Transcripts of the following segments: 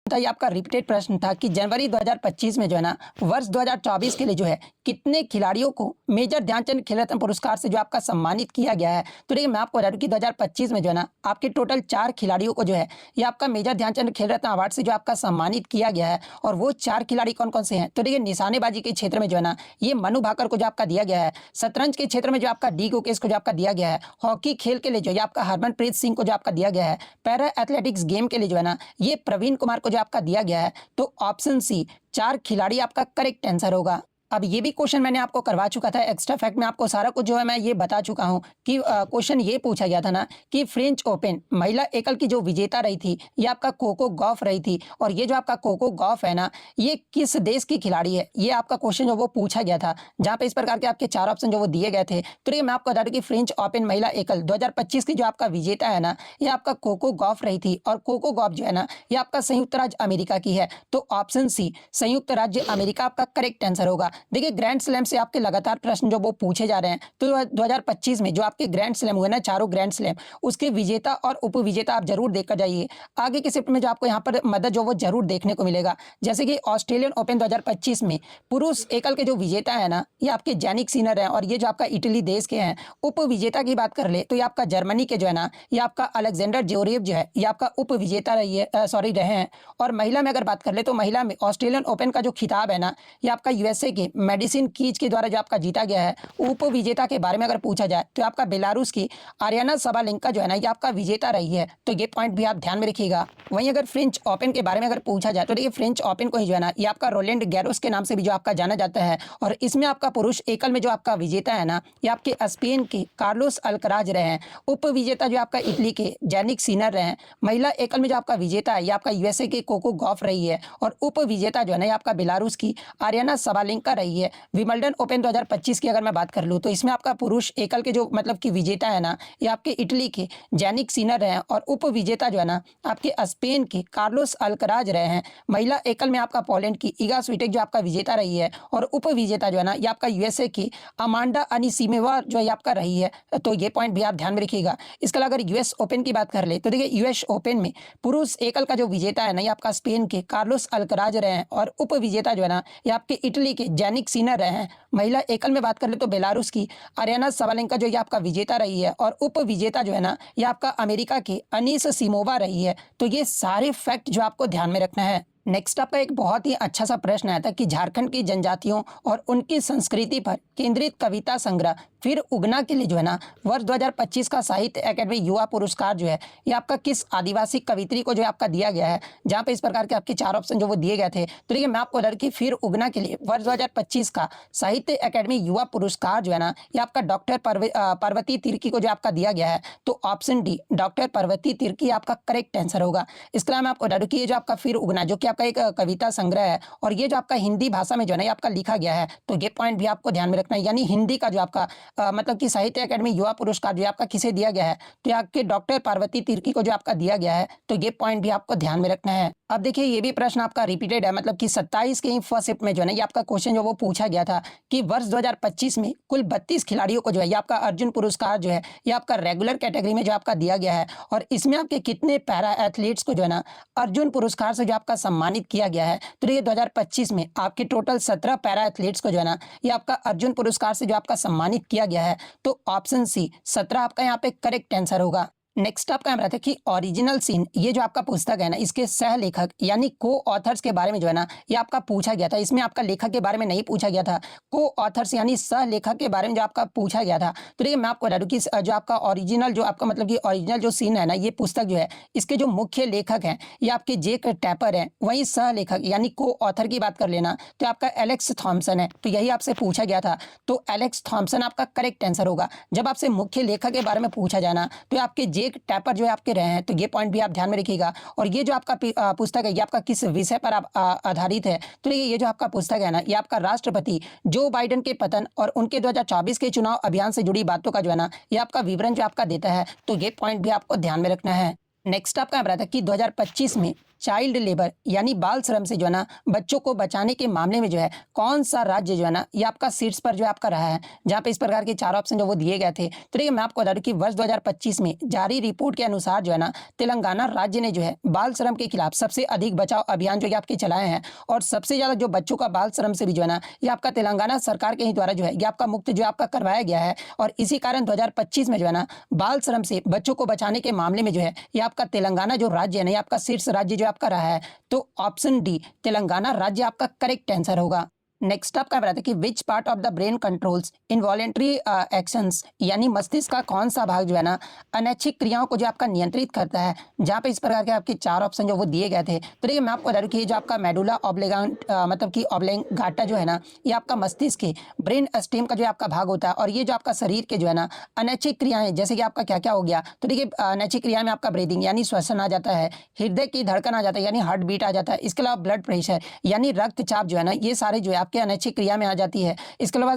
था, ये आपका रिपीटेड प्रश्न था कि जनवरी 2025 में जो है ना वर्ष 2024 के लिए जो है कितने खिलाड़ियों को मेजर ध्यानचंद खेल रत्न पुरस्कार से जो आपका सम्मानित किया गया है। तो देखिए मैं आपको बता दूं कि 2025 में जो है ना आपके टोटल 4 खिलाड़ियों को जो है ये आपका मेजर ध्यानचंद खेल रत्न अवार्ड से जो आपका सम्मानित किया गया है। और वो 4 खिलाड़ी कौन कौन से हैं, तो देखिए निशानेबाजी के क्षेत्र में जो है ना ये मनु भाकर को जो आपका दिया गया है, शतरंज के क्षेत्र में जो आपका डी गुकेश को जो आपका दिया गया है, हॉकी खेल के लिए जो ये आपका हरमनप्रीत सिंह को जो आपका दिया गया है, पैरा एथलेटिक्स गेम के लिए जो है ना ये प्रवीण कुमार को जो आपका दिया गया है। तो ऑप्शन सी 4 खिलाड़ी आपका करेक्ट आंसर होगा। अब ये भी क्वेश्चन मैंने आपको करवा चुका था, एक्स्ट्रा फैक्ट में आपको सारा कुछ जो है मैं ये बता चुका हूँ कि क्वेश्चन ये पूछा गया था ना कि फ्रेंच ओपन महिला एकल की जो विजेता रही थी ये आपका कोको गॉफ रही थी। और ये जो आपका कोको गॉफ है ना ये किस देश की खिलाड़ी है, ये आपका क्वेश्चन जो वो पूछा गया था, जहाँ पे इस प्रकार के आपके 4 ऑप्शन जो वो दिए गए थे। तो ये मैं आपको बता दूं कि फ्रेंच ओपन महिला एकल 2025 की जो आपका विजेता है ना ये आपका कोको गॉफ रही थी। और कोको गॉफ जो है ना ये आपका संयुक्त राज्य अमेरिका की है। तो ऑप्शन सी संयुक्त राज्य अमेरिका आपका करेक्ट आंसर होगा। देखिए ग्रैंड स्लैम से आपके लगातार प्रश्न जो वो पूछे जा रहे हैं, तो 2025 में जो आपके ग्रैंड स्लैम हुए ना, चारों ग्रैंड स्लैम, उसके विजेता और उपविजेता आप जरूर देखकर जाइए। आगे के शिफ्ट में जो आपको यहाँ पर मदद जो वो जरूर देखने को मिलेगा। जैसे कि ऑस्ट्रेलियन ओपन 2025 में पुरुष एकल के जो विजेता है ना ये आपके जैनिक सिनर है, और ये जो आपका इटली देश के हैं। उप विजेता की बात कर ले तो ये आपका जर्मनी के जो है ना ये आपका अलेक्जेंडर ज्वेरेव जो है ये आपका उप विजेता रहे हैं। और महिला में अगर बात कर ले तो महिला में ऑस्ट्रेलियन ओपन का जो खिताब है ना ये आपका यूएसए के मेडिसिन कीज के द्वारा जो आपका जीता गया है। उप विजेता के बारे में अगर पूछा जाए तो आपका बेलारूस की आर्याना सबालेंका जो है ना ये आपका विजेता रही है। तो ये पॉइंट भी आप ध्यान में रखिएगा। वहीं अगर फ्रेंच ओपन के बारे में अगर पूछा जाए तो देखिए फ्रेंच ओपन को ही जो है ना ये आपका रोलैंड गैरोस के नाम से भी जो आपका जाना जाता है। और इसमें आपका पुरुष एकल में जो आपका विजेता है ना ये आपके स्पेन के कार्लोस अल्कराज रहे हैं। उप विजेता जो आपका इटली के जैनिक सिनर रहे हैं। महिला एकल में जो आपका विजेता है ये आपका यूएसए के कोको गॉफ रही है। और उप विजेता जो है ना ये आपका बेलारूस की आर्याना सबालेंका रही है। विंबलडन ओपन 2025 की अगर मैं बात कर लूँ तो इसमें आपका पुरुष एकल के जो मतलब की विजेता है ना ये आपके इटली के जैनिक सिनर रहे हैं। और उप विजेता जो है ना आपके स्पेन के कार्लोस अल्कराज रहे हैं। महिला एकल में आपका पोलैंड की इगा स्विटेक जो आपका विजेता रही है। और उप विजेता जो है ना ये आपका यूएसए की अमांडा अनिसीमेवा जो है आपका रही है। तो ये पॉइंट भी आप ध्यान में रखिएगा। इसके अलावा अगर यूएस ओपन की बात कर ले तो देखिए यूएस ओपन में पुरुष एकल का जो विजेता है ना ये आपका स्पेन के कार्लोस अल्कराज रहे हैं। और उप विजेता जो है ना ये आपके इटली के जैनिक सिनर रहे हैं। महिला एकल में बात कर ले तो बेलारूस की आर्याना सबालेंका जो ये आपका विजेता रही है। और उप विजेता जो है ना ये आपका अमेरिका के अनीस सिमोवा रही है। तो ये सारे फैक्ट जो आपको ध्यान में रखना है। नेक्स्ट आपका एक बहुत ही अच्छा सा प्रश्न आया था कि झारखंड की जनजातियों और उनकी संस्कृति पर केंद्रित कविता संग्रह फिर उगना के लिए जो है ना वर्ष 2025 का साहित्य अकादमी युवा पुरस्कार जो है ये आपका किस आदिवासी कवित्री को जो है आपका दिया गया है। जहाँ पे इस प्रकार के आपके 4 ऑप्शन जो वो दिए गए थे। तो देखिए मैं आपको लड़की फिर उगना के लिए वर्ष 2025 का साहित्य अकादमी युवा पुरस्कार जो है ना ये आपका डॉक्टर पार्वती तिर्की को जो आपका दिया गया है। तो option D doctor Parvati Tirkey आपका करेक्ट आंसर होगा। इसके अलावा मैं आपको बता दूं कि ये जो आपका फिर उगना जो कि आपका एक कविता संग्रह है और ये जो आपका हिंदी भाषा में जो है ना ये आपका लिखा गया है। तो ये पॉइंट भी आपको ध्यान में रखना है। यानी हिंदी का जो आपका मतलब कि साहित्य अकादमी युवा पुरस्कार जो आपका किसे दिया गया है तो आपके डॉक्टर पार्वती तिर्की को जो आपका दिया गया है। तो ये पॉइंट भी आपको ध्यान में रखना है। अब देखिए ये भी प्रश्न आपका रिपीटेड है, मतलब कि 27 के ही फर्स्ट शिफ्ट में जो है ना ये आपका क्वेश्चन जो वो पूछा गया था कि वर्ष 2025 में कुल 32 खिलाड़ियों को जो है ये आपका अर्जुन पुरस्कार जो है ये आपका रेगुलर कैटेगरी में जो आपका दिया गया है। और इसमें आपके कितने पैरा एथलीट्स को जो है ना अर्जुन पुरस्कार से जो आपका सम्मानित किया गया है। तो ये 2025 में आपके टोटल 17 पैरा एथलीट्स को जो है ना ये आपका अर्जुन पुरस्कार से जो आपका सम्मानित किया गया है। तो ऑप्शन सी 17 आपका यहाँ पे करेक्ट आंसर होगा। नेक्स्ट आपका हम रहता है कि ओरिजिनल सीन ये जो आपका पुस्तक है ना इसके सह लेखक यानी को ऑथर्स के बारे में जो है ना ये आपका पूछा गया था। इसमें आपका लेखक के बारे में नहीं पूछा गया था, को ऑथर्स यानी सह लेखक के बारे में जो आपका पूछा गया था। तो देखिए मैं आपको बता दूं कि जो आपका ओरिजिनल जो आपका मतलब कि ओरिजिनल जो सीन है ना ये पुस्तक जो है इसके जो मुख्य लेखक हैं ये आपके जेक टैपर हैं। वहीं सह लेखक यानी को ऑथर की बात कर लेना तो आपका एलेक्स थॉम्सन है। तो यही आपसे पूछा गया था। तो एलेक्स थॉम्सन आपका करेक्ट आंसर होगा। जब आपसे मुख्य लेखक के बारे में पूछा जाना तो आपके जेक टैपर जो है आपके रहे हैं। तो ये पॉइंट भी आप ध्यान में रखिएगा। और ये जो आपका पुस्तक है ये आपका किस विषय पर आधारित है। तो ये जो आपका पुस्तक है ना ये आपका राष्ट्रपति जो बाइडेन के पतन और उनके 2024 के चुनाव अभियान से जुड़ी बातों का जो है ना ये आपका विवरण जो आपका देता है। तो ये पॉइंट भी आपको ध्यान में रखना है। नेक्स्ट आपका रहा था कि 2025 में चाइल्ड लेबर यानी बाल श्रम से जो है ना बच्चों को बचाने के मामले में जो है कौन सा राज्य जो है ना ये आपका शीर्ष पर जो है आपका रहा है, जहाँ पे इस प्रकार के 4 ऑप्शन जो वो दिए गए थे। तो देखिए मैं आपको बता दूं कि वर्ष 2025 में जारी रिपोर्ट के अनुसार जो है ना तेलंगाना राज्य ने जो है बाल श्रम के खिलाफ सबसे अधिक बचाव अभियान जो है आपके चलाए हैं, और सबसे ज़्यादा जो बच्चों का बाल श्रम से भी जो है ना ये आपका तेलंगाना सरकार के ही द्वारा जो है ये आपका मुक्त जो है आपका करवाया गया है। और इसी कारण 2025 में जो है ना बाल श्रम से बच्चों को बचाने के मामले में जो है ये आपका तेलंगाना जो राज्य है ना ये आपका शीर्ष राज्य जो आपका रहा है। तो ऑप्शन डी तेलंगाना राज्य आपका करेक्ट आंसर होगा। नेक्स्ट आपका बताते हैं कि विच part of the brain controls involuntary actions, यानी मस्तिष्क का कौन सा भाग जो है ना अनैच्छिक क्रियाओं को जो आपका नियंत्रित करता है, जहाँ पे इस प्रकार के आपके 4 ऑप्शन जो वो दिए गए थे। तो देखिए मैं आपको बता दूं कि ये जो आपका मेडुला ऑब्लिगांट मतलब कि ऑब्लिंगाटा जो है ना ये आपका मस्तिष्क के ब्रेन स्टेम का जो आपका भाग होता है, और ये जो आपका शरीर के जो है ना अनैच्छिक क्रियाएं जैसे कि आपका क्या क्या हो गया। तो देखिए अनैच्छिक क्रिया में आपका ब्रीदिंग यानी श्वसन आ जाता है, हृदय की धड़कन आ जाता है यानी हार्ट बीट आ जाता है, इसके अलावा ब्लड प्रेशर यानी रक्तचाप जो है ना ये सारे जो है आपके अनैच्छिक क्रिया में आ जाती है। इसके अलावा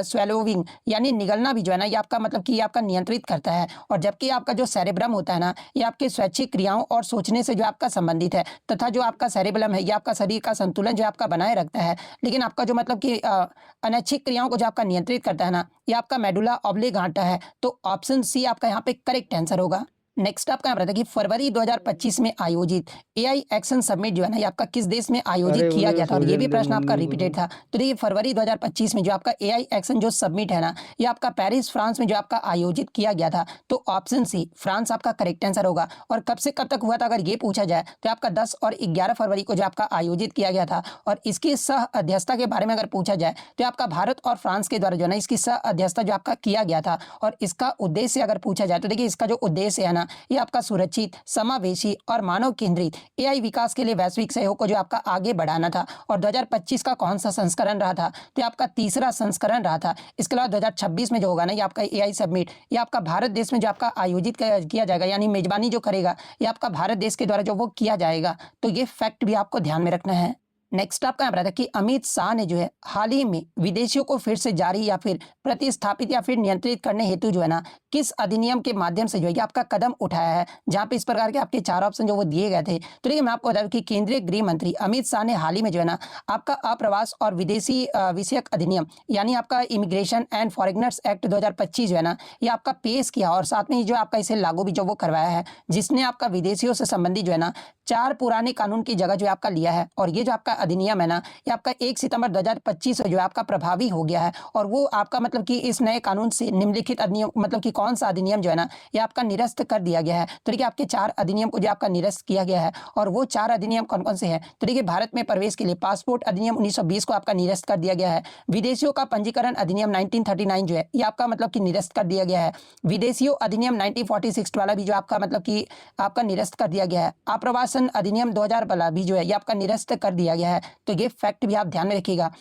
स्वेलोविंग यानी निगलना भी जो है ना ये आपका मतलब कि ये आपका नियंत्रित करता है। और जबकि आपका जो सेरेब्रम होता है ना ये आपके स्वैच्छिक क्रियाओं और सोचने से जो आपका संबंधित है, तथा जो आपका सेरेब्रम है ये आपका शरीर का संतुलन जो आपका बनाए रखता है। लेकिन आपका जो मतलब कि अनैच्छिक क्रियाओं को जो आपका नियंत्रित करता है ना ये आपका मेडुला ऑब्लिगाटा है। तो ऑप्शन सी आपका यहाँ पे करेक्ट आंसर होगा। नेक्स्ट आपका यहाँ पर कि फरवरी 2025 में आयोजित एआई एक्शन समिट जो है ना ये आपका किस देश में आयोजित किया गया था, और ये भी प्रश्न आपका रिपीटेड था। तो देखिए फरवरी 2025 में जो आपका एआई एक्शन जो समिट है ना ये आपका पेरिस फ्रांस में जो आपका आयोजित किया गया था। तो ऑप्शन सी फ्रांस आपका करेक्ट आंसर होगा। और कब से कब तक हुआ था अगर ये पूछा जाए तो आपका 10 और 11 फरवरी को जो आपका आयोजित किया गया था। और इसकी सह अध्यक्षता के बारे में अगर पूछा जाए तो आपका भारत और फ्रांस के द्वारा जो है ना इसकी सह अध्यक्षता जो आपका किया गया था। और इसका उद्देश्य अगर पूछा जाए तो देखिए इसका जो उद्देश्य है ना ये आपका सुरक्षित, समावेशी और मानव केंद्रित एआई विकास के लिए वैश्विक सहयोग को जो आपका आगे बढ़ाना था। और 2025 का कौन सा संस्करण रहा था, तो आपका तीसरा संस्करण रहा था। इसके अलावा 2026 में जो होगा ना ये आपका एआई समिट ये आपका भारत देश में जो आपका आयोजित किया जाएगा, यानी मेजबानी जो करेगा ये आपका भारत देश के द्वारा जो वो किया जाएगा। तो ये फैक्ट भी आपको ध्यान में रखना है। नेक्स्ट आपका यहाँ पर आता है कि अमित शाह ने जो है हाल ही में विदेशियों को फिर से जारी या फिर प्रतिस्थापित या फिर नियंत्रित करने हेतु जो है ना किस अधिनियम के माध्यम से जो है आपका कदम उठाया है, जहाँ पे इस प्रकार के आपके 4 ऑप्शन जो वो दिए गए थे। तो देखिए मैं आपको बता दूं कि केंद्रीय गृह मंत्री अमित शाह ने हाल ही में जो है ना आपका अप्रवास और विदेशी विषयक अधिनियम यानी आपका इमिग्रेशन एंड फॉरेनर्स एक्ट 2025 जो है ना ये आपका पेश किया, और साथ में ही जो आपका इसे लागू भी जो वो करवाया है, जिसने आपका विदेशियों से संबंधित जो है ना 4 पुराने कानून की जगह जो आपका लिया है। और ये जो आपका अधिनियम है ना ये आपका 1 सितंबर 2025 से जो है आपका प्रभावी हो गया है। और वो आपका मतलब कि इस नए कानून से निम्नलिखित अधिनियम मतलब कि कौन सा अधिनियम जो है ना ये आपका निरस्त कर दिया गया है। तो देखिए आपके 4 अधिनियम को जो आपका निरस्त किया गया है, और वो 4 अधिनियम कौन कौन से हैं। तो देखिए भारत में प्रवेश के लिए पासपोर्ट अधिनियम 1920 को आपका निरस्त कर दिया गया है। विदेशियों का पंजीकरण अधिनियम 1939 जो है ये आपका मतलब कि निरस्त कर दिया गया है। विदेशियों अधिनियम 1946 वाला भी जो आपका मतलब कि आपका निरस्त कर दिया गया है। आप्रवासन अधिनियम 2000 वाला भी जो है ये आपका निरस्त कर दिया गया है। तो ये फैक्ट भी आप ध्यान में रखिएगा।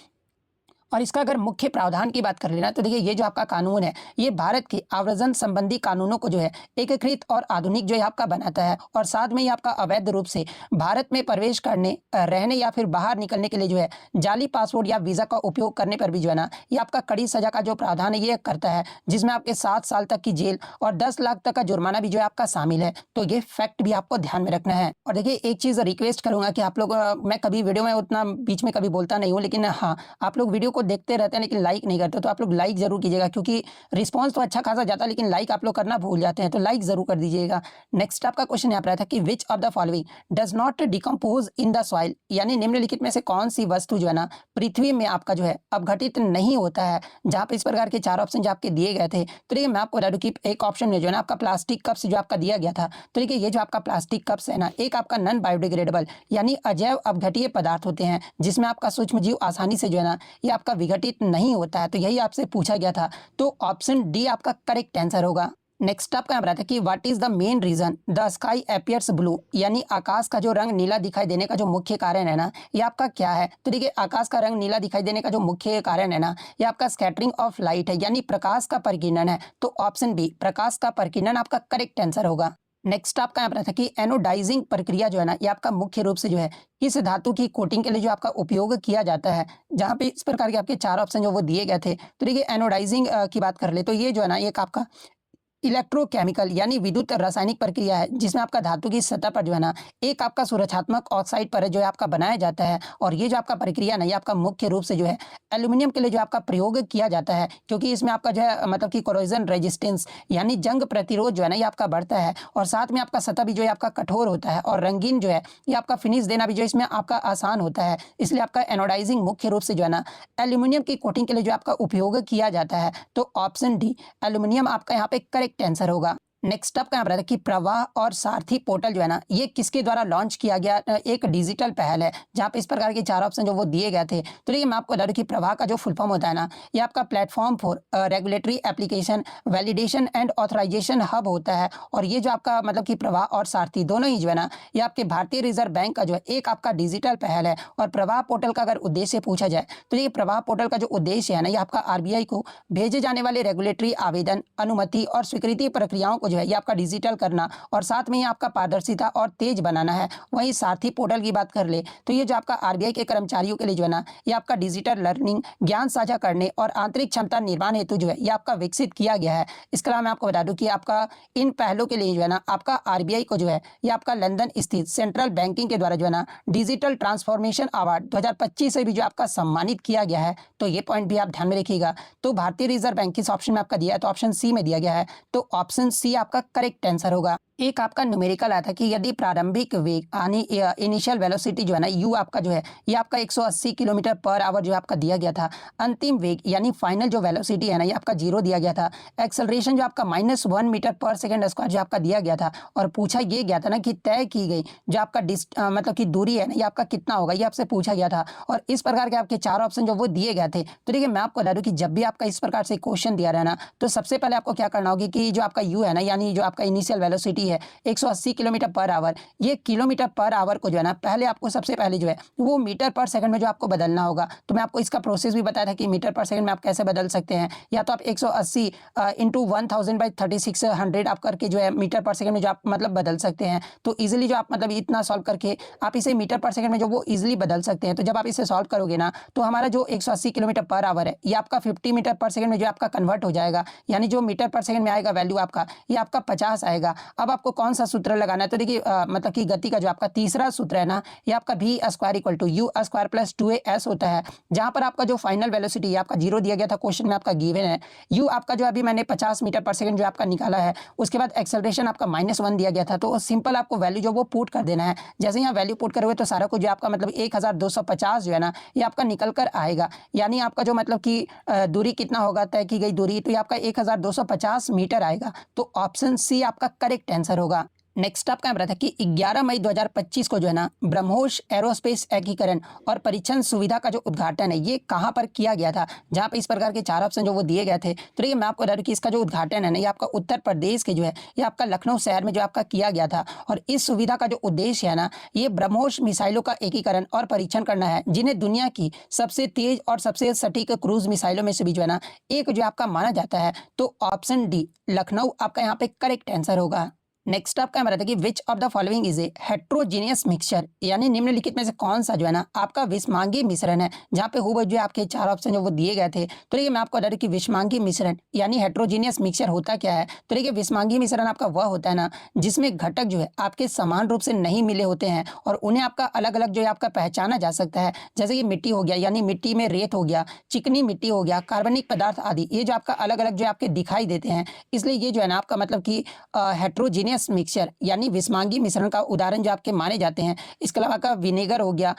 और इसका अगर मुख्य प्रावधान की बात कर लेना तो देखिए ये जो आपका कानून है ये भारत के आव्रजन संबंधी कानूनों को जो है एकीकृत और आधुनिक जो है आपका बनाता है। और साथ में ही आपका अवैध रूप से भारत में प्रवेश करने, रहने या फिर बाहर निकलने के लिए जो है जाली पासपोर्ट या वीज़ा का उपयोग करने पर भी जो है ना ये आपका कड़ी सजा का जो प्रावधान है ये करता है, जिसमें आपके 7 साल तक की जेल और 10 लाख तक का जुर्माना भी जो है आपका शामिल है। तो ये फैक्ट भी आपको ध्यान में रखना है। और देखिए एक चीज़ रिक्वेस्ट करूंगा कि आप लोग मैं कभी वीडियो में उतना बीच में कभी बोलता नहीं हूँ, लेकिन हाँ आप लोग वीडियो को देखते रहते हैं लेकिन लाइक नहीं करते, तो आप लोग लाइक जरूर कीजिएगा, क्योंकि रिस्पांस तो अच्छा खासा जाता है लेकिन लाइक आप लोग करना भूल जाते हैं, तो लाइक जरूर कर दीजिएगा। नेक्स्ट आपका क्वेश्चन यहाँ पर आया था कि which of the following does not decompose in the soil, यानी निम्नलिखित में से कौन सी वस्तु जो है ना पृथ्वी में आपका जो है अपघटित नहीं होता है, जहाँ पे इस प्रकार के 4 ऑप्शन जो आपके दिए गए थे। तो देखिए मैं आपको बता दूं कि एक ऑप्शन में जो है ना आपका प्लास्टिक कप्स जो आपका दिया गया था। तो देखिए ये जो आपका प्लास्टिक कप्स है ना एक आपका नॉन बायोडिग्रेडेबल यानी अजैव अपघटीय पदार्थ होते हैं, जिसमें आपका सूक्ष्म जीव आसानी से जो है ना ये आपका विघटित नहीं होता है। तो यही आपसे पूछा गया था, तो ऑप्शन डी आपका करेक्ट आंसर होगा। नेक्स्ट आपका यहाँ पर आता है कि what is the main reason the sky appears blue, यानी आकाश का जो रंग नीला दिखाई देने का जो मुख्य कारण है ना ये आपका क्या है। तो देखिए आकाश का रंग नीला दिखाई देने का जो मुख्य कारण है ना ये आपका स्कैटरिंग ऑफ लाइट है, यानी प्रकाश का परिकीर्णन है। तो ऑप्शन बी प्रकाश का परिकीर्णन आपका करेक्ट आंसर होगा। नेक्स्ट आपका यहाँ पर था कि एनोडाइजिंग प्रक्रिया जो है ना ये आपका मुख्य रूप से जो है किस धातु की कोटिंग के लिए जो आपका उपयोग किया जाता है, जहाँ पे इस प्रकार के आपके 4 ऑप्शन जो वो दिए गए थे। तो देखिए एनोडाइजिंग की बात कर ले तो ये जो है ना एक आपका इलेक्ट्रोकेमिकल यानी विद्युत रासायनिक प्रक्रिया है जिसमें आपका धातु की सतह पर जो है ना एक आपका सुरक्षात्मक ऑक्साइड पर जो है आपका बनाया जाता है। और ये जो आपका प्रक्रिया ना ये आपका मुख्य रूप से जो है एल्यूमिनियम के लिए जो आपका प्रयोग किया जाता है, क्योंकि इसमें आपका जो है मतलब कि कोरोजन रेजिस्टेंस यानी जंग प्रतिरोध जो है ना ये आपका बढ़ता है। और साथ में आपका सतह भी जो है आपका कठोर होता है और रंगीन जो है ये आपका फिनिश देना भी जो इसमें आपका आसान होता है। इसलिए आपका एनोडाइजिंग मुख्य रूप से जो है ना एल्यूमिनियम की कोटिंग के लिए जो आपका उपयोग किया जाता है। तो ऑप्शन डी एल्यूमिनियम आपका यहाँ पे करेक्ट आंसर होगा। नेक्स्ट अप का यहाँ पर कि प्रवाह और सारथी पोर्टल जो है ना ये किसके द्वारा लॉन्च किया गया एक डिजिटल पहल है, जहाँ पे इस प्रकार के 4 ऑप्शन जो वो दिए गए थे। तो देखिए मैं आपको बता दूं कि प्रवाह का जो फुल फॉर्म होता है ना ये आपका platform for regulatory application validation and authorisation hub होता है। और ये जो आपका मतलब कि प्रवाह और सारथी दोनों ही जो है ना ये आपके भारतीय रिजर्व बैंक का जो है एक आपका डिजिटल पहल है। और प्रवाह पोर्टल का अगर उद्देश्य पूछा जाए तो ये प्रवाह पोर्टल का जो उद्देश्य है ना ये आपका आरबीआई को भेजे जाने वाले रेगुलेटरी आवेदन अनुमति और स्वीकृति प्रक्रियाओं को जो है ये आपका डिजिटल करना और साथ में ही आपका पारदर्शिता और तेज बनाना है। वहीं सारथी पोर्टल की बात कर ले तो ये जो आपका आरबीआई के कर्मचारियों के लिए जो है ना ये आपका डिजिटल लर्निंग ज्ञान साझा करने और आंतरिक क्षमता निर्माण हेतु जो है ये आपका विकसित किया गया है। इसके अलावा मैं आपको बता दूं कि आपका इन पहलों के लिए जो है ना आपका आरबीआई को जो है ये आपका लंदन स्थित सेंट्रल बैंकिंग के द्वारा जो है ना डिजिटल ट्रांसफॉर्मेशन अवार्ड 2025 से भी जो आपका सम्मानित किया गया है। तो ये पॉइंट भी आप ध्यान में रखिएगा। तो भारतीय रिजर्व बैंक किस ऑप्शन में आपका दिया है, तो ऑप्शन सी में दिया गया है। तो ऑप्शन सी आपका करेक्ट आंसर होगा। एक आपका न्यूमेरिकल आया था कि यदि प्रारंभिक वेग यानी इनिशियल वेलोसिटी जो है ना यू आपका जो है ये आपका 180 किलोमीटर पर आवर जो आपका दिया गया था। अंतिम वेग यानी फाइनल जो वेलोसिटी है ना ये आपका 0 दिया गया था। एक्सेलरेशन जो आपका -1 मीटर पर सेकंड स्क्वायर जो आपका दिया गया था। और पूछा ये गया था ना कि तय की गई जो आपका मतलब कि दूरी है ना ये आपका कितना होगा, ये आपसे पूछा गया था। और इस प्रकार के आपके 4 ऑप्शन जो वो दिए गए थे। तो देखिए मैं आपको बता दूं कि जब भी आपका इस प्रकार से क्वेश्चन दिया रहा है ना तो सबसे पहले आपको क्या करना होगा कि जो आपका यू है ना यानी जो आपका इनिशियल वेलोसिटी है 180 किलोमीटर पर आवर, ये किलोमीटर पर आवर को जो है ना पहले आपको सबसे पहले जो है वो मीटर पर सेकंड में जो आपको बदलना होगा। तो मैं आपको इसका प्रोसेस भी बताया था कि मीटर पर सेकंड में आप कैसे बदल सकते हैं। या तो आप 180 इंटू 1000/3600 आप करके जो है मीटर पर सेकंड में जो आप मतलब बदल सकते हैं। तो ईजिली जो आप मतलब इतना सॉल्व करके आप इसे मीटर पर सेकंड में जो वो ईजिली बदल सकते हैं। तो जब आप इसे सॉल्व करोगे ना तो हमारा जो 180 किलोमीटर पर आवर है ये आपका 50 मीटर पर सेकंड में जो आपका कन्वर्ट हो जाएगा। यानी जो मीटर पर सेकंड में आएगा वैल्यू आपका ये आपका 50 आएगा। अब आपको कौन सा सूत्र लगाना है, तो देखिए मतलब कि गति का जो आपका तीसरा सूत्र है ना ये आपका v² = u² + 2as होता है। जहां पर आपका जो फाइनल वेलोसिटी है आपका 0 दिया गया था क्वेश्चन में आपका गिवन है। u आपका जो अभी मैंने 50 मीटर पर सेकंड जो आपका निकाला है। उसके बाद एक्सेलरेशन आपका -1 दिया गया था। तो सिंपल आपको वैल्यू जो वो पुट कर देना है। जैसे यहाँ वैल्यू पुट करोगे तो सारा कुछ जो आपका मतलब 1250 जो है ना ये आपका निकल कर आएगा। यानी आपका जो मतलब कि दूरी कितना होगा, तय की गई दूरी, तो ये आपका 1250 मीटर आएगा। तो ऑप्शन सी आपका करेक्ट आंसर होगा। नेक्स्ट आपका रहा था कि 11 मई 2025 को जो है ना ब्रह्मोस एरोस्पेस एकीकरण और परीक्षण सुविधा का जो उद्घाटन है ये कहां पर किया गया था, जहां पे इस प्रकार के 4 ऑप्शन जो वो दिए गए थे। तो देखिए मैं आपको बता दूं कि इसका जो उद्घाटन है ना ये आपका उत्तर प्रदेश के जो है ये आपका लखनऊ शहर में जो आपका किया गया था। और इस सुविधा का जो उद्देश्य है ना ये ब्रह्मोस मिसाइलों का एकीकरण और परीक्षण करना है, जिन्हें दुनिया की सबसे तेज और सबसे सटीक क्रूज मिसाइलों में से भी जो है ना एक जो आपका माना जाता है। तो ऑप्शन डी लखनऊ आपका यहाँ पे करेक्ट आंसर होगा। नेक्स्ट आपका हमारा था कि which of the following is a heterogeneous mixture, यानी निम्नलिखित में से कौन सा जो है ना आपका विषमांगी मिश्रण है। जहाँ पे हुआ जो आपके 4 ऑप्शन जो वो दिए गए थे। तो देखिए मैं आपको बता दूं कि विषमांगी मिश्रण यानी हेट्रोजीनियस मिक्सचर होता क्या है। तो देखिए विषमांगी मिश्रण आपका वह होता है ना जिसमें घटक जो है आपके समान रूप से नहीं मिले होते हैं और उन्हें आपका अलग अलग जो है आपका पहचाना जा सकता है। जैसे कि मिट्टी हो गया यानी मिट्टी में रेत हो गया, चिकनी मिट्टी हो गया, कार्बनिक पदार्थ आदि, ये जो आपका अलग अलग जो आपके दिखाई देते हैं। इसलिए ये जो है ना आपका मतलब कि हेट्रोजीनियस मिक्सचर यानी विषमांगी मिश्रण का उदाहरण जो आपके माने जाते हैं। इसके अलावा आपका विनेगर हो गया,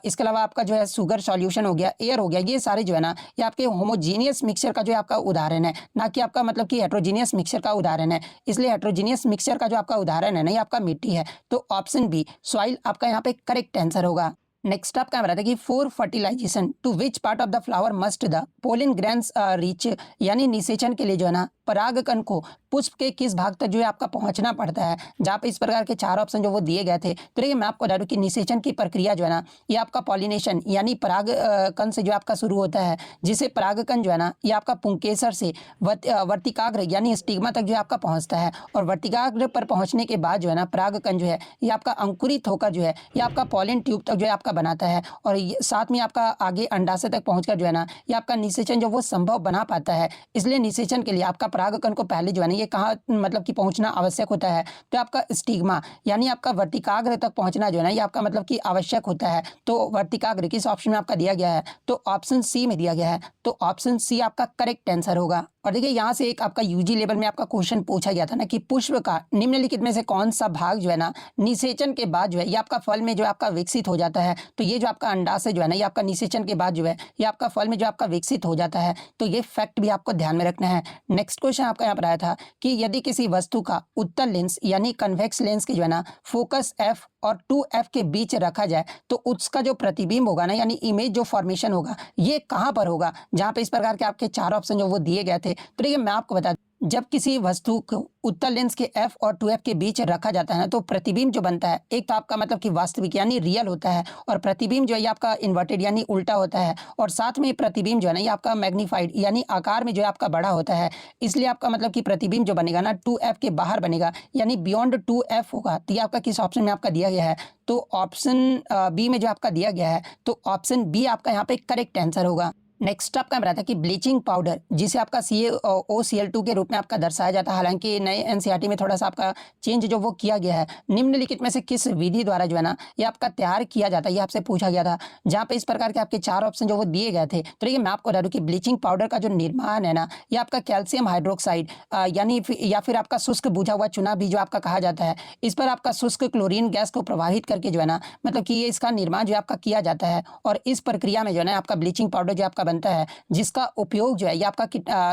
इसके अलावा आपका जो है शुगर सॉल्यूशन हो गया, एयर हो गया, ये सारे जो है ना ये आपके होमोजीनियस मिक्सचर का जो आपका उदाहरण है, ना कि आपका मतलब कि हेट्रोजीनियस मिक्सचर का उदाहरण है। इसलिए हेट्रोजीनियस मिक्सचर का जो आपका उदाहरण है ना ये आपका मिट्टी है। तो ऑप्शन बी सॉइल आपका यहाँ पे करेक्ट आंसर होगा। नेक्स्ट आप क्या बताते हैं कि for fertilisation to which part of the flower must the pollen grains reach, यानी निषेचन के लिए जो है ना परागकण को पुष्प के किस भाग तक जो है आपका पहुंचना पड़ता है। जहाँ पे इस प्रकार के 4 ऑप्शन जो वो दिए गए थे। तो देखिए मैं आपको बता दूं कि निषेचन की प्रक्रिया जो है ना ये आपका पॉलिनेशन यानी परागकण से जो आपका शुरू होता है, जिसे परागकण जो है ना ये आपका पुंकेसर से वर्तिकाग्र यानी स्टिग्मा तक जो है आपका पहुंचता है। और वर्तिकाग्र पर पहुंचने के बाद जो है ना परागकण जो है ये आपका अंकुरित होकर जो है ये आपका पॉलिन ट्यूब तक जो है आपका बनाता है। और साथ में आपका आगे अंडाशय तक पहुंचकर जो है ना ये आपका निषेचन जो वो संभव बना पाता है। इसलिए निषेचन के लिए आपका परागकण को पहले जो है ना ये कहाँ मतलब कि पहुंचना आवश्यक होता है, तो आपका स्टिग्मा यानी आपका वर्तिकाग्र तक पहुंचना जो है ना ये आपका मतलब कि आवश्यक होता है। तो वर्तिकाग्र किस ऑप्शन में आपका दिया गया है, तो ऑप्शन सी में दिया गया है। तो ऑप्शन सी आपका करेक्ट आंसर होगा। और देखिए यहाँ से एक आपका यूजी लेवल में आपका क्वेश्चन पूछा गया था ना कि पुष्प का निम्नलिखित में से कौन सा भाग जो है ना निषेचन के बाद जो है ये आपका फल में जो आपका विकसित हो जाता है। तो ये जो आपका अंडाशय जो है ना ये आपका निषेचन के बाद जो है ये आपका फल में जो आपका विकसित हो जाता है। तो ये फैक्ट भी आपको ध्यान में रखना है। नेक्स्ट क्वेश्चन आपका यहाँ पर आया था कि यदि किसी वस्तु का उत्तल लेंस यानी कन्वेक्स लेंस की जो है ना फोकस एफ और 2f के बीच रखा जाए तो उसका जो प्रतिबिंब होगा ना यानी इमेज जो फॉर्मेशन होगा ये कहाँ पर होगा। जहाँ पे इस प्रकार के आपके 4 ऑप्शन जो वो दिए गए थे। तो देखिए मैं आपको बता जब किसी वस्तु को उत्तल लेंस के f और 2f के बीच रखा जाता है ना तो प्रतिबिंब जो बनता है एक तो आपका मतलब कि वास्तविक यानी रियल होता है और प्रतिबिंब जो है ये आपका इन्वर्टेड यानी उल्टा होता है और साथ में प्रतिबिंब जो है ना ये आपका मैग्नीफाइड यानी आकार में जो है आपका बड़ा होता है। इसलिए आपका मतलब कि प्रतिबिंब जो बनेगा ना 2f के बाहर बनेगा यानी बियॉन्ड 2f होगा। तो ये आपका किस ऑप्शन में आपका दिया गया है, तो ऑप्शन बी में जो आपका दिया गया है तो ऑप्शन बी आपका यहाँ पे करेक्ट आंसर होगा। नेक्स्ट आपका रहा था कि ब्लीचिंग पाउडर जिसे आपका CaOCl2 के रूप में आपका दर्शाया जाता है। हालांकि नए एनसीईआरटी में थोड़ा सा आपका चेंज जो वो किया गया है। निम्नलिखित में से किस विधि द्वारा जो है ना ये आपका तैयार किया जाता है ये आपसे पूछा गया था। जहाँ पे इस प्रकार के आपके 4 ऑप्शन जो वो दिए गए थे। तो देखिए मैं आपको बता दूँ कि ब्लीचिंग पाउडर का जो निर्माण है ना ये आपका कैल्शियम हाइड्रोक्साइड यानी या फिर आपका शुष्क बुझा हुआ चूना भी जो आपका कहा जाता है इस पर आपका शुष्क क्लोरीन गैस को प्रभावित करके जो है ना मतलब कि ये इसका निर्माण जो आपका किया जाता है और इस प्रक्रिया में जो है ना आपका ब्लीचिंग पाउडर जो आपका बनता है जिसका उपयोग जो है ये आपका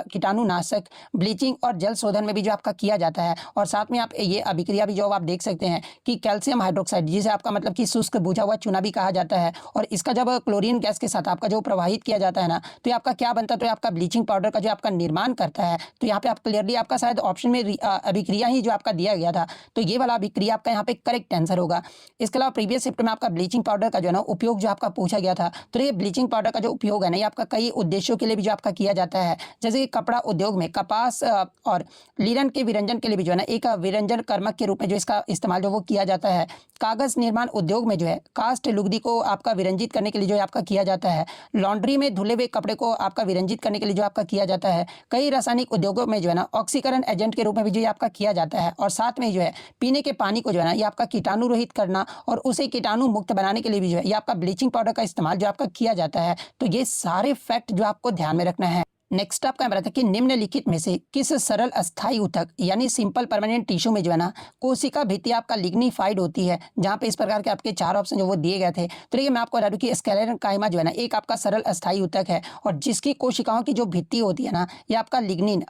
कीटाणुनाशक ब्लीचिंग और जल शोधन में भी जो आपका किया जाता है। और साथ में आप ये अभिक्रिया भी जो आप देख सकते हैं कि कैल्शियम हाइड्रोक्साइड जिसे आपका मतलब कि शुष्क बुझा हुआ चूना भी कहा जाता है और इसका जब क्लोरीन गैस के साथ आपका जो प्रवाहित किया जाता है ना तो ये आपका क्या बनता है, तो आपका ब्लीचिंग पाउडर का जो आपका निर्माण करता है। तो यहाँ पे आप क्लियरली आपका शायद ऑप्शन में अभिक्रिया ही जो आपका दिया गया था तो ये वाला अभिक्रिया आपका यहाँ पे करेक्ट आंसर होगा। इसके अलावा प्रीवियस शिफ्ट में आपका ब्लीचिंग पाउडर का जो है ना उपयोग जो आपका पूछा गया था। तो ये ब्लीचिंग पाउडर का जो उपयोग है ना ये आपका कई उद्देश्यों के लिए भी जो आपका किया जाता है। जैसे कि कपड़ा उद्योग में कपास और लीलन के विरंजन के लिए भी जो है ना एक विरंजन कर्मक के रूप में जो इसका इस्तेमाल जो वो किया जाता है। कागज निर्माण उद्योग में जो है कास्ट लुगदी को आपका विरंजित करने के लिए जो आपका किया जाता है। लॉन्ड्री में धुले हुए कपड़े को आपका विरंजित करने के लिए जो आपका किया जाता है। कई रासायनिक उद्योगों में जो है ना ऑक्सीकरण एजेंट के रूप में भी जो आपका किया जाता है। और साथ में जो है पीने के पानी को जो है ना ये आपका कीटाणु रहित करना और उसे कीटाणु मुक्त बनाने के लिए भी जो है ये आपका ब्लीचिंग पाउडर का इस्तेमाल जो आपका किया जाता है। तो ये सारे फैक्ट जो आपको ध्यान में रखना है। नेक्स्ट आपका बता था कि निम्नलिखित में से किस सरल अस्थायी ऊतक यानी सिंपल परमानेंट टिश्यू में जो है ना कोशिका भित्ति आपका लिग्निफाइड होती है। जहाँ पे इस प्रकार के आपके 4 ऑप्शन जो वो दिए गए थे। तो देखिए मैं आपको बता दूं कि स्क्लेरेंकाइमा जो है ना एक आपका सरल अस्थायी ऊतक है और जिसकी कोशिकाओं की जो भित्ति होती है ना ये आपका लिग्निन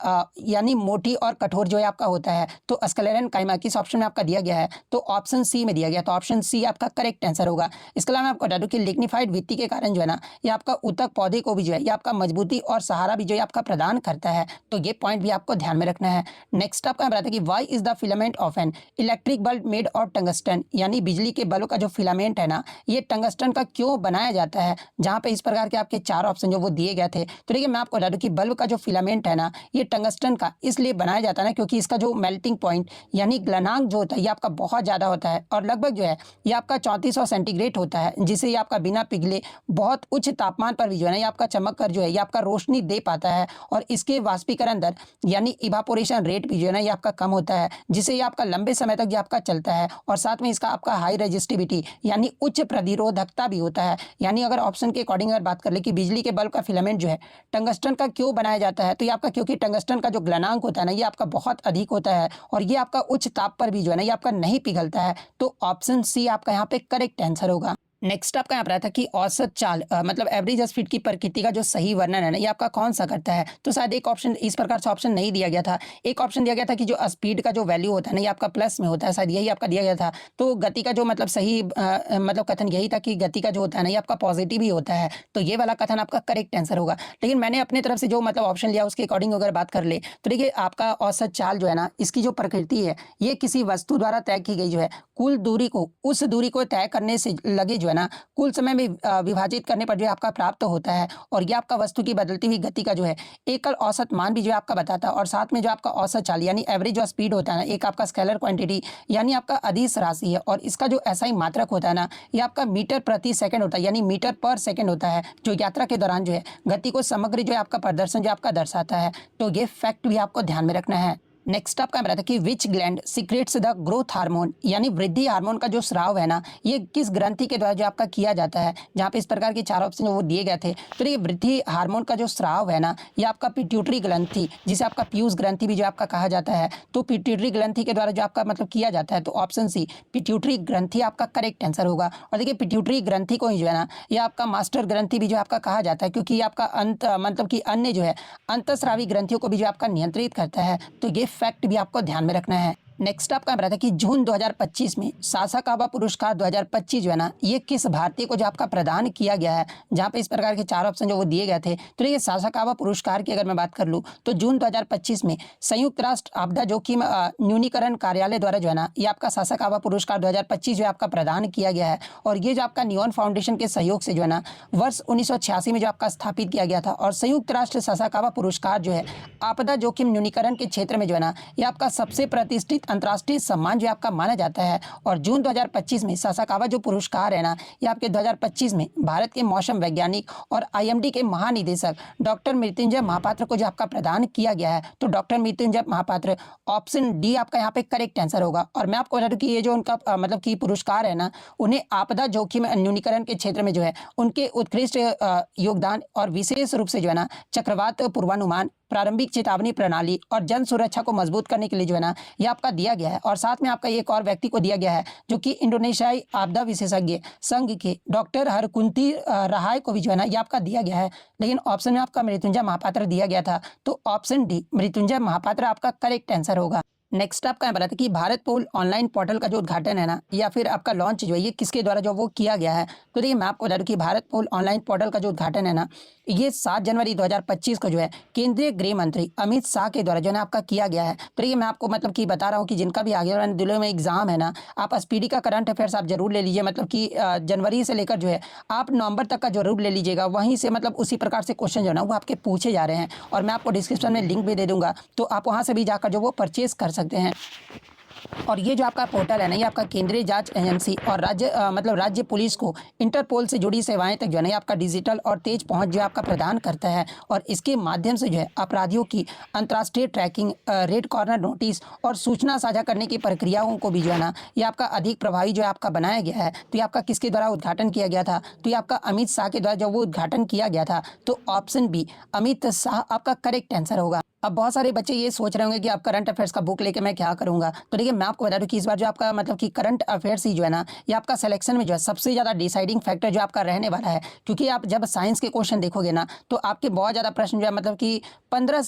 यानी मोटी और कठोर जो है आपका होता है। तो स्क्लेरेंकाइमा किस ऑप्शन में आपका दिया गया है, तो ऑप्शन सी में दिया गया। तो ऑप्शन सी आपका करेक्ट आंसर होगा। इसके अलावा मैं आपको बता दूं कि लिग्निफाइड भित्ति के कारण जो है ना ये आपका ऊतक पौधे को भी जो है ये आपका मजबूती और सहारा भी जो आपका प्रदान करता है। तो ये पॉइंट भी आपको ध्यान में रखना है। नेक्स्ट आपका बताते हैं कि why is the filament of an electric bulb made of tungsten यानी बिजली के बल्ब का जो फिलामेंट है ना ये टंगस्टन का क्यों बनाया जाता है। जहां पे इस प्रकार के आपके 4 ऑप्शन जो वो दिए गए थे। तो देखिए मैं आपको बता दूं कि बल्ब का जो फिलामेंट है ना ये टंगस्टन का इसलिए बनाया जाता है ना क्योंकि इसका जो मेल्टिंग पॉइंट यानी गलनांक जो होता है ये आपका बहुत ज़्यादा होता है और लगभग जो है ये आपका 3400 सेंटीग्रेड होता है जिसे ये आपका बिना पिघले बहुत उच्च तापमान पर भी जो है ना ये आपका चमक कर जो है ये आपका रोशनी दे पाता है। और इसके वाष्पीकरण दर यानी इवापोरेशन रेट भी जो है ना ये आपका कम होता है जिससे ये आपका लंबे समय तक ये आपका चलता है। और साथ में इसका आपका हाई रेजिस्टिविटी यानी उच्च प्रतिरोधकता भी होता है। यानी अगर ऑप्शन के अकॉर्डिंग अगर बात कर ले कि बिजली के बल्ब का फिलामेंट जो है टंगस्टन का क्यों बनाया जाता है, तो ये आपका क्योंकि टंगस्टन का जो गलनांक होता है ना ये आपका बहुत अधिक होता है और ये आपका उच्च ताप पर भी जो है ना ये आपका नहीं पिघलता है। तो ऑप्शन सी आपका यहाँ पे करेक्ट आंसर होगा। नेक्स्ट आपका यहाँ पर था कि औसत चाल मतलब एवरेज स्पीड की प्रकृति का जो सही वर्णन है ना ये आपका कौन सा करता है। तो शायद एक ऑप्शन इस प्रकार से ऑप्शन नहीं दिया गया था। एक ऑप्शन दिया गया था कि जो स्पीड का जो वैल्यू होता है ना ये आपका प्लस में होता है, शायद यही आपका दिया गया था। तो गति का जो मतलब सही मतलब कथन यही था कि गति का जो होता है ना ये आपका पॉजिटिव ही होता है। तो ये वाला कथन आपका करेक्ट आंसर होगा। लेकिन मैंने अपनी तरफ से जो मतलब ऑप्शन लिया उसके अकॉर्डिंग अगर बात कर ले तो देखिए आपका औसत चाल जो है ना इसकी जो प्रकृति है ये किसी वस्तु द्वारा तय की गई जो है कुल दूरी को उस दूरी को तय करने से लगे जो है ना कुल समय में विभाजित करने पर जो है आपका प्राप्त होता है। और ये आपका वस्तु की बदलती हुई गति का जो है एकल औसत मान भी जो है आपका बताता है। और साथ में जो आपका औसत चाल यानी एवरेज जो स्पीड होता है ना, एक आपका स्केलर क्वांटिटी यानी आपका अदिश राशि है। और इसका जो एसआई मात्रक होता है ना, ये आपका मीटर प्रति सेकंड होता है यानी मीटर पर सेकंड होता है, जो यात्रा के दौरान जो है गति को समग्र जो है आपका प्रदर्शन जो आपका दर्शाता है। तो ये फैक्ट भी आपको ध्यान में रखना है। नेक्स्ट आपका बताया कि विच gland secrets the growth hormone यानी वृद्धि हार्मोन का जो स्राव है ना, ये किस ग्रंथि के द्वारा जो आपका किया जाता है। जहाँ पे इस प्रकार के 4 ऑप्शन वो दिए गए थे। तो ये वृद्धि हार्मोन का जो स्राव है ना, ये आपका पिट्यूटरी ग्रंथि, जिसे आपका पीयूष ग्रंथि भी जो आपका कहा जाता है, तो पिट्यूटरी ग्रंथि के द्वारा जो आपका मतलब किया जाता है। तो ऑप्शन सी पिट्यूटरी ग्रंथि आपका करेक्ट आंसर होगा। और देखिए पिट्यूटरी ग्रंथि को ही जो है ना, ये आपका मास्टर ग्रंथि भी जो आपका कहा जाता है, क्योंकि ये आपका मतलब कि अन्य जो है अंतःस्रावी ग्रंथियों को भी जो आपका नियंत्रित करता है। तो ये फैक्ट भी आपको ध्यान में रखना है। नेक्स्ट आपका बताया था कि जून 2025 में सासाकावा पुरस्कार 2025 जो है ना, ये किस भारतीय को जो आपका प्रदान किया गया है। जहाँ पे इस प्रकार के 4 ऑप्शन जो वो दिए गए थे। तो ये सासाकावा पुरस्कार की अगर मैं बात कर लूँ तो जून 2025 में संयुक्त राष्ट्र आपदा जोखिम न्यूनीकरण कार्यालय द्वारा जो है ना, ये आपका सासाकावा पुरस्कार 2025 जो है आपका प्रदान किया गया है। और ये जो आपका नियॉन फाउंडेशन के सहयोग से जो है ना, वर्ष 1986 में जो आपका स्थापित किया गया था। और संयुक्त राष्ट्र सासाकावा पुरस्कार जो है आपदा जोखिम न्यूनीकरण के क्षेत्र में जो है ना, ये आपका सबसे प्रतिष्ठित अंतर्राष्ट्रीय सम्मान जो आपका माना जाता है। और जून 2025 में सासाकावा जो पुरस्कार है ना, ये आपके 2025 में भारत के मौसम वैज्ञानिक और आईएमडी के महानिदेशक डॉक्टर मृत्युंजय महापात्र को जो आपका प्रदान किया गया है। तो doctor Mrityunjay Mahapatra, option D आपका यहाँ पे करेक्ट आंसर होगा। और मैं आपको बता दूं कि ये जो उनका मतलब कि पुरस्कार है ना, उन्हें आपदा जोखिम न्यूनीकरण के क्षेत्र में जो है उनके उत्कृष्ट योगदान और विशेष रूप से जो है ना चक्रवात पूर्वानुमान, प्रारंभिक चेतावनी प्रणाली और जन सुरक्षा को मजबूत करने के लिए जो है ना, ये आपका दिया गया है। और साथ में आपका एक और व्यक्ति को दिया गया है, जो कि इंडोनेशियाई आपदा विशेषज्ञ संघ के डॉक्टर हरकुंती रहाय को भी जो है ना, ये आपका दिया गया है। लेकिन ऑप्शन में आपका मृत्युंजय महापात्र दिया गया था। तो ऑप्शन डी मृत्युंजय महापात्र आपका करेक्ट आंसर होगा। नेक्स्ट आपका बताया था कि भारत पोल ऑनलाइन पोर्टल का जो उद्घाटन है ना, या फिर आपका लॉन्च जो है, ये किसके द्वारा जो वो किया गया है। तो देखिए मैं आपको बता दूं कि भारत पोल ऑनलाइन पोर्टल का जो उद्घाटन है ना, ये 7 जनवरी 2025 को जो है केंद्रीय गृह मंत्री अमित शाह के द्वारा जो है ना आपका किया गया है। तो ये मैं आपको मतलब कि बता रहा हूँ कि जिनका भी आगे वाले दिनों में एग्जाम है ना, आप एसपीडी का करंट अफेयर्स आप जरूर ले लीजिए। मतलब कि जनवरी से लेकर जो है आप नवंबर तक का जरूर ले लीजिएगा। वहीं से मतलब उसी प्रकार से क्वेश्चन जो है ना वो आपके पूछे जा रहे हैं। और मैं आपको डिस्क्रिप्शन में लिंक भी दे दूंगा, तो आप वहाँ से भी जाकर जो वो परचेज कर सकते हैं। और ये जो आपका पोर्टल है ना, ये आपका केंद्रीय जांच एजेंसी और राज्य मतलब राज्य पुलिस को इंटरपोल से जुड़ी सेवाएं तक जो है ना, ये आपका डिजिटल और तेज पहुंच जो आपका प्रदान करता है। और इसके माध्यम से जो है अपराधियों की अंतर्राष्ट्रीय ट्रैकिंग, रेड कॉर्नर नोटिस और सूचना साझा करने की प्रक्रियाओं को भी जो है ना, ये आपका अधिक प्रभावी जो है आपका बनाया गया है। तो ये आपका किसके द्वारा उद्घाटन किया गया था। तो ये आपका अमित शाह के द्वारा जब वो उद्घाटन किया गया था। तो ऑप्शन बी अमित शाह आपका करेक्ट आंसर होगा। अब बहुत सारे बच्चे ये सोच रहे होंगे कि आप करंट अफेयर्स का बुक लेके मैं क्या करूंगा। तो देखिए मैं आपको बता दूं कि इस बार जो आपका मतलब कि करंट अफेयर्स ही जो है ना, ये आपका सिलेक्शन में जो है सबसे ज़्यादा डिसाइडिंग फैक्टर जो आपका रहने वाला है। क्योंकि आप जब साइंस के क्वेश्चन देखोगे ना, तो आपके बहुत ज़्यादा प्रश्न जो है मतलब कि 15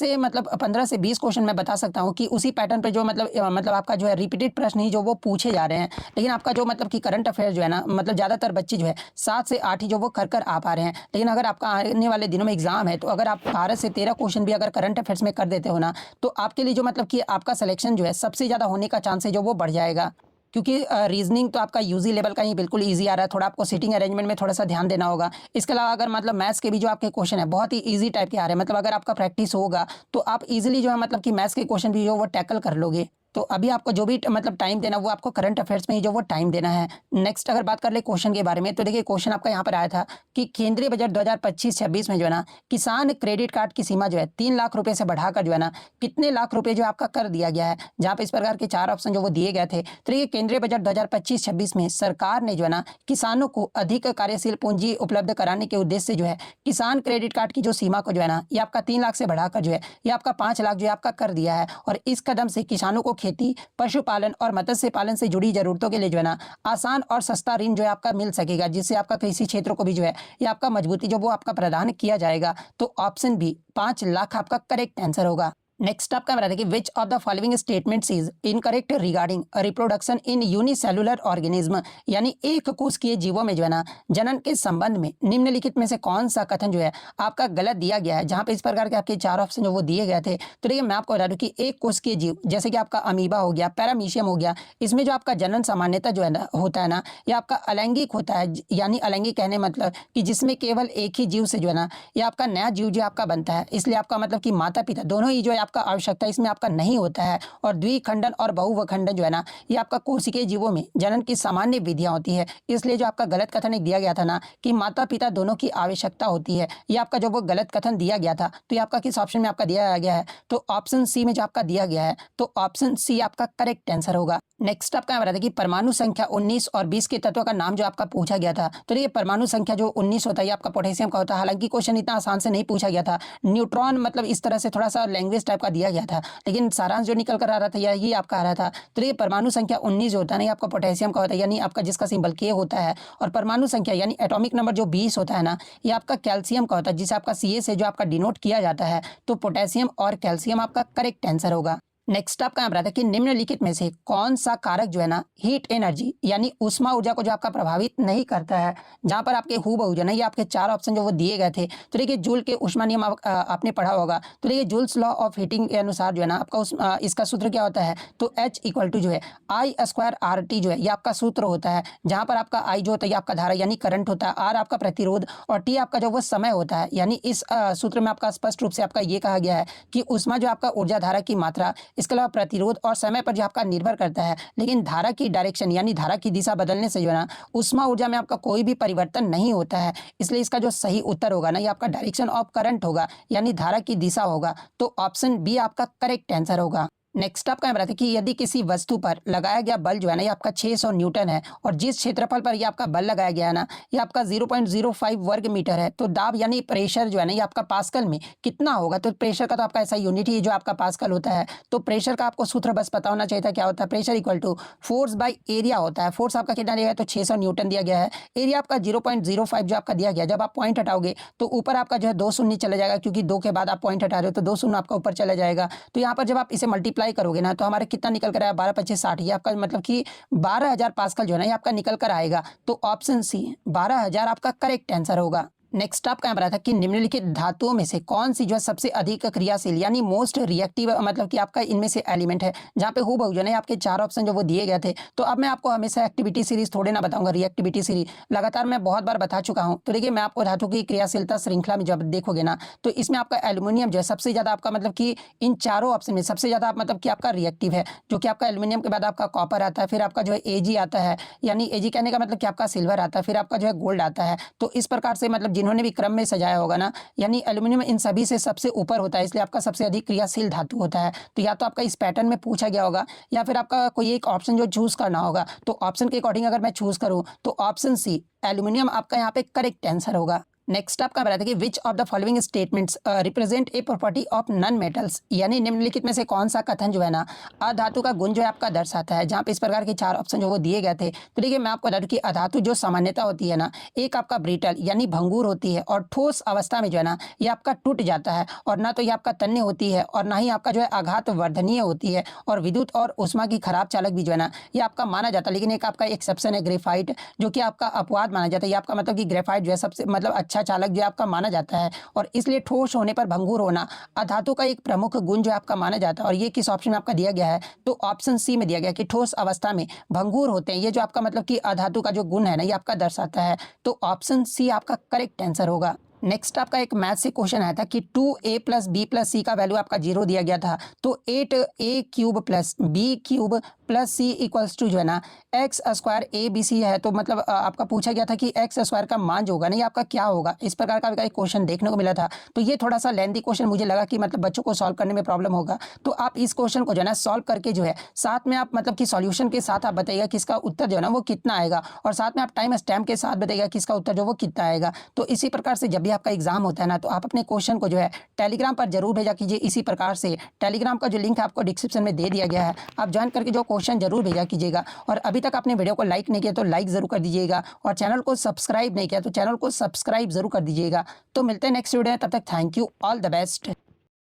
से 20 क्वेश्चन मैं बता सकता हूँ कि उसी पैटर्न पर जो मतलब आपका जो है रिपीटेड प्रश्न ही जो वो पूछे जा रहे हैं। लेकिन आपका जो मतलब कि करंट अफेयर्स जो है ना, मतलब ज़्यादातर बच्चे जो है 7 से 8 ही जो वो कर आ पा रहे हैं। लेकिन अगर आपका आने वाले दिनों में एग्जाम है, तो अगर आप 12 से 13 क्वेश्चन भी अगर करंट अफेयर्स में कर देते हो ना, तो आपके लिए जो मतलब कि आपका सिलेक्शन जो है सबसे ज़्यादा होने का चांस है जो वो बढ़ जाएगा। क्योंकि रीजनिंग तो आपका यूजी लेवल का ही बिल्कुल इजी आ रहा है। थोड़ा आपको सीटिंग अरेंजमेंट में थोड़ा सा ध्यान देना होगा। इसके अलावा अगर मतलब मैथ्स के भी जो आपके क्वेश्चन है बहुत ही इजी टाइप के आ रहे हैं। मतलब अगर आपका प्रैक्टिस होगा तो आप इजीली जो है मतलब कि मैथ्स के क्वेश्चन भी जो वो टैकल कर लोगे। तो अभी आपको जो भी मतलब टाइम देना वो आपको करंट अफेयर्स में ही जो वो टाइम देना है। नेक्स्ट अगर बात कर ले क्वेश्चन के बारे में, तो देखिए क्वेश्चन आपका यहाँ पर आया था कि केंद्रीय बजट 2025-26 में जो है ना किसान क्रेडिट कार्ड की सीमा जो है 3 लाख रुपए से बढ़ाकर जो है ना कितने लाख रुपए जो आपका कर दिया गया है। जहाँ पे इस प्रकार के 4 ऑप्शन जो वो दिए गए थे। तो ये केंद्रीय बजट 2025-26 में सरकार ने जो है ना किसानों को अधिक कार्यशील पूंजी उपलब्ध कराने के उद्देश्य से जो है किसान क्रेडिट कार्ड की जो सीमा को जो है ना, ये आपका 3 लाख से बढ़ाकर जो है ये आपका 5 लाख जो है आपका कर दिया है। और इस कदम से किसानों को खेती, पशुपालन और मत्स्य पालन से जुड़ी जरूरतों के लिए जो है ना आसान और सस्ता ऋण जो है आपका मिल सकेगा, जिससे आपका कृषि क्षेत्र को भी जो है ये आपका मजबूती जो वो आपका प्रदान किया जाएगा। तो ऑप्शन बी 5 लाख आपका करेक्ट आंसर होगा। नेक्स्ट आपका बता दें कि which of the following statements is incorrect regarding reproduction in unicellular organism, यानी एक कोशिकीय जीवों में जो है ना जनन के संबंध में निम्नलिखित में से कौन सा कथन जो है आपका गलत दिया गया है। जहां पे इस प्रकार के आपके चार ऑप्शन जो वो दिए गए थे। तो देखिए मैं आपको बता दूं कि एक कोशिकीय जीव जैसे कि आपका अमीबा हो गया, पैरामीशियम हो गया, इसमें जो आपका जनन सामान्यता जो है ना होता है ना, ये आपका अलैंगिक होता है। यानी अलैंगिक कहने मतलब कि जिसमें केवल एक ही जीव से जो है ना ये आपका नया जीव जो आपका बनता है। इसलिए आपका मतलब कि माता पिता दोनों ही जो है आपका आवश्यकता इसमें आपका नहीं होता है। और द्विखंडन और बहुवखंडन जो है ना ये आपका कोशिकीय जीवों में जनन की सामान्य विधियां होती है। इसलिए जो आपका गलत कथन एक दिया गया था ना कि माता पिता दोनों की आवश्यकता होती है, ये आपका जो वो गलत कथन दिया गया था। तो ये आपका किस ऑप्शन में आपका दिया गया है? तो ऑप्शन सी में जो आपका दिया गया है, तो ऑप्शन सी आपका करेक्ट आंसर होगा। नेक्स्ट आपका बता दें कि परमाणु संख्या 19 और 20 के तत्वों का नाम जो आपका पूछा गया था। तो ये परमाणु संख्या जो 19 होता है आपका पोटेशियम का होता है। हालांकि क्वेश्चन इतना आसान से नहीं पूछा गया था, न्यूट्रॉन मतलब इस तरह से थोड़ा सा लैंग्वेज टाइप का दिया गया था, लेकिन सारांश जो निकल कर आ रहा था यही आपका आ रहा था। तो ये परमाणु संख्या 19 जो होता है ना आपका पोटेशियम का होता है, यानी आपका जिसका सिंबल के होता है। और परमाणु संख्या यानी एटॉमिक नंबर जो 20 होता है ना ये आपका कैल्शियम का होता है, जिसे आपका Ca से जो आपका डिनोट किया जाता है। तो पोटेशियम और कैल्शियम आपका करेक्ट आंसर होगा। नेक्स्ट आपका यहाँ बताया कि निम्नलिखित में से कौन सा कारक जो है ना हीट एनर्जी यानी ऊष्मा ऊर्जा को जो आपका प्रभावित नहीं करता है। जहां पर आपके हूबहू जो है ना ये आपके चार ऑप्शन जो वो दिए गए थे। तो देखिए जूल के ऊष्मा नियम आपने पढ़ा होगा। तो देखिए जूल्स लॉ ऑफ हीटिंग के अनुसार जो है ना आपका इसका सूत्र क्या होता है? तो H इक्वल टू जो है I²RT जो है ये आपका सूत्र होता है। जहां पर आपका I जो होता है आपका धारा यानी करंट होता है, R आपका प्रतिरोध और T आपका जो वो समय होता है। यानी इस सूत्र में आपका स्पष्ट रूप से आपका ये कहा गया है कि ऊष्मा जो आपका ऊर्जा धारा की मात्रा, इसके अलावा प्रतिरोध और समय पर जो आपका निर्भर करता है। लेकिन धारा की डायरेक्शन यानी धारा की दिशा बदलने से जो है ना ऊष्मा ऊर्जा में आपका कोई भी परिवर्तन नहीं होता है। इसलिए इसका जो सही उत्तर होगा ना ये आपका डायरेक्शन ऑफ करंट होगा, यानी धारा की दिशा होगा। तो ऑप्शन बी आपका करेक्ट आंसर होगा। नेक्स्ट आपका बताते हैं कि यदि किसी वस्तु पर लगाया गया बल जो है ना ये आपका 600 न्यूटन है और जिस क्षेत्रफल पर ये आपका बल लगाया गया है ना ये आपका 0.05 वर्ग मीटर है, तो दाब यानी प्रेशर जो है ना ये आपका पास्कल में कितना होगा? तो प्रेशर का तो आपका ऐसा यूनिट ही जो आपका पास्कल होता है। तो प्रेशर का आपको सूत्र बस पता होना चाहिए था, क्या होता है? Pressure equal to force by area होता है। फोर्स आपका कितना दिया गया? तो 600 न्यूटन दिया गया है। एरिया आपका 0.05 जो आपका दिया गया। जब आप पॉइंट हटाओगे तो ऊपर आपका जो है 2 शून्य चला जाएगा, क्योंकि 2 के बाद आप पॉइंट हटा रहे हो तो 2 शून्य आपका ऊपर चला जाएगा। तो यहाँ पर जब आप इसे मल्टीप्लाई करोगे ना तो हमारे कितना निकल कर आया? 12 25 60। ये आपका मतलब कि 12,000 पास्कल जो है ना ये आपका निकल कर आएगा। तो ऑप्शन सी 12,000 आपका करेक्ट आंसर होगा। नेक्स्ट आपका बताया था कि निम्नलिखित धातुओं में से कौन सी जो है सबसे अधिक क्रियाशील यानी मोस्ट रिएक्टिव मतलब कि आपका इनमें से एलिमेंट है। जहां पे हूबहू जो है आपके चार ऑप्शन जो वो दिए गए थे। तो अब मैं आपको हमेशा एक्टिविटी सीरीज थोड़े ना बताऊंगा, रिएक्टिविटी सीरीज लगातार मैं बहुत बार बता चुका हूं। तो देखिए मैं आपको धातु की क्रियाशीलता श्रृंखला में जब देखोगे ना तो इसमें आपका एल्यूमिनियम जो है सबसे ज्यादा आपका मतलब कि इन चारों ऑप्शन में सबसे ज्यादा मतलब कि आपका रिएक्टिव है, जो कि आपका एल्यूमिनियम के बाद आपका कॉपर आता है, फिर आपका जो है Ag आता है, यानी Ag कहने का मतलब कि आपका सिल्वर आता है, फिर आपका जो है गोल्ड आता है। तो इस प्रकार से मतलब जिन्होंने भी क्रम में सजाया होगा ना, यानी एल्यूमिनियम इन सभी से सबसे ऊपर होता है, इसलिए आपका सबसे अधिक क्रियाशील धातु होता है। तो या तो आपका इस पैटर्न में पूछा गया होगा या फिर आपका कोई एक ऑप्शन जो चूज करना होगा। तो ऑप्शन के अकॉर्डिंग अगर मैं चूज करूं तो ऑप्शन सी एल्यूमिनियम आपका यहाँ पे करेक्ट आंसर होगा। नेक्स्ट आपका बताते हैं कि which of the following statements represent a property of non metals, यानी निम्नलिखित में से कौन सा कथन जो है ना अधातु का गुण जो है आपका दर्शाता है। जहां पे इस प्रकार के चार ऑप्शन जो वो दिए गए थे। तो देखिए मैं आपको बता दूं कि अधातु जो सामान्यता होती है ना, एक आपका ब्रिटल यानी भंगुर होती है और ठोस अवस्था में जो है ना ये आपका टूट जाता है, और ना तो ये आपका तन्य होती है और ना ही आपका जो है आघात वर्धनीय होती है, और विद्युत और ऊष्मा की खराब चालक भी जो है ना ये आपका माना जाता है। लेकिन एक आपका एक्सेप्शन है ग्रेफाइट, जो कि आपका अपवाद माना जाता है। ये आपका मतलब कि ग्रेफाइट जो है सबसे मतलब अच्छा चालक जो आपका माना जाता है, और इसलिए ठोस होने पर भंगुर होना अधातु का एक प्रमुख गुण जो आपका माना जाता है। और ये किस ऑप्शन में आपका दिया गया है? तो ऑप्शन सी में दिया गया कि ठोस अवस्था में भंगुर होते हैं। ये जो आपका मतलब कि अधातु का जो गुण है ना ये आपका दर्शाता है। तो ऑप्शन सी आपका करेक्ट आंसर होगा। नेक्स्ट आपका एक मैथ से क्वेश्चन आया था कि 2a + b + c का वैल्यू आपका 0 दिया गया था। तो 8a³ + b³ + c = जो है ना x² abc है। तो मतलब आपका पूछा गया था कि x² का मान जो होगा ना ये आपका क्या होगा। इस प्रकार का एक क्वेश्चन देखने को मिला था। तो ये थोड़ा सा लेंथी क्वेश्चन मुझे लगा कि मतलब बच्चों को सॉल्व करने में प्रॉब्लम होगा। तो आप इस क्वेश्चन को जो है ना सॉल्व करके जो है साथ में आप मतलब कि सॉल्यूशन के साथ आप बताइएगा कि इसका उत्तर जो है ना वो कितना आएगा, और साथ में आप टाइम स्टैम्प के साथ बताइएगा कि इसका उत्तर जो वो कितना आएगा। तो इसी प्रकार से जब भी आपका एग्जाम होता है ना तो आप अपने क्वेश्चन को जो है टेलीग्राम पर जरूर भेजा कीजिए। इसी प्रकार से टेलीग्राम का जो लिंक है आपको डिस्क्रिप्शन में दे दिया गया है, आप ज्वाइन करके जो क्वेश्चन जरूर भेजा कीजिएगा। और अभी तक आपने वीडियो को लाइक नहीं किया तो लाइक जरूर कर दीजिएगा, और चैनल को सब्सक्राइब नहीं किया तो चैनल को सब्सक्राइब जरूर कर दीजिएगा। तो मिलते हैं नेक्स्ट वीडियो में, तब तक thank you, all the best.